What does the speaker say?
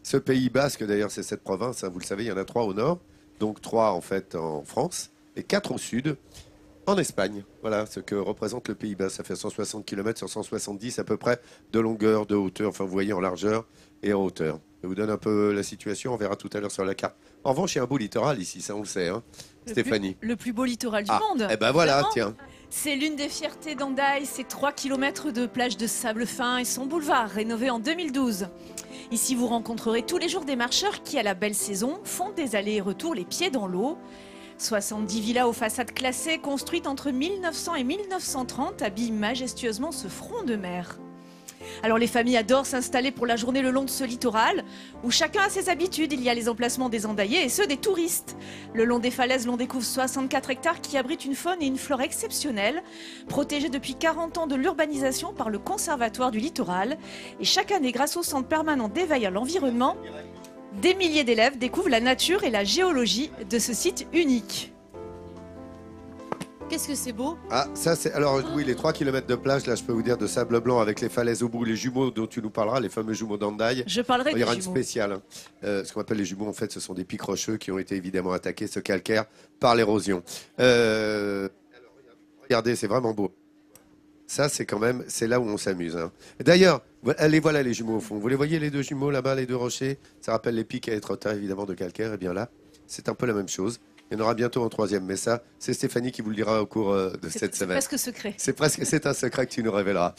Ce Pays Basque, d'ailleurs, c'est cette province, hein, vous le savez, il y en a 3 au nord, donc 3 en fait en France, et 4 au sud, en Espagne. Voilà ce que représente le Pays Basque. Ça fait 160 km sur 170 à peu près de longueur, de hauteur, enfin vous voyez en largeur et en hauteur. Ça vous donne un peu la situation, on verra tout à l'heure sur la carte. En revanche, il y a un beau littoral ici, ça on le sait, hein, Stéphanie. Le plus beau littoral du Ah, monde. eh ben voilà, Évidemment. tiens. C'est l'une des fiertés d'Hendaye, ses 3 kilomètres de plage de sable fin et son boulevard rénové en 2012. Ici, vous rencontrerez tous les jours des marcheurs qui, à la belle saison, font des allers et retours les pieds dans l'eau. 70 villas aux façades classées, construites entre 1900 et 1930, habillent majestueusement ce front de mer. Alors les familles adorent s'installer pour la journée le long de ce littoral, où chacun a ses habitudes. Il y a les emplacements des Hendaillais et ceux des touristes. Le long des falaises, l'on découvre 64 hectares qui abritent une faune et une flore exceptionnelles, protégés depuis 40 ans de l'urbanisation par le Conservatoire du littoral. Et chaque année, grâce au Centre permanent d'éveil à l'environnement, des milliers d'élèves découvrent la nature et la géologie de ce site unique. Qu'est-ce que c'est beau! Ah, ça c'est. Alors, oui, les 3 km de plage, là, je peux vous dire, de sable blanc avec les falaises au bout, les jumeaux dont tu nous parleras, les fameux jumeaux d'Hendaye. Je parlerai Il y des aura une jumeaux. spéciale, hein. Ce qu'on appelle les jumeaux, en fait, ce sont des pics rocheux qui ont été évidemment attaqués, ce calcaire, par l'érosion. Alors, regardez, c'est vraiment beau. Ça, c'est quand même, c'est là où on s'amuse, hein. D'ailleurs, allez, voilà les jumeaux au fond. Vous les voyez, les deux jumeaux là-bas, les deux rochers? Ça rappelle les pics à Étretat, évidemment, de calcaire. Et bien là, c'est un peu la même chose. Il y en aura bientôt un troisième, mais ça, c'est Stéphanie qui vous le dira au cours de cette C'est semaine. presque secret. C'est un secret que tu nous révéleras.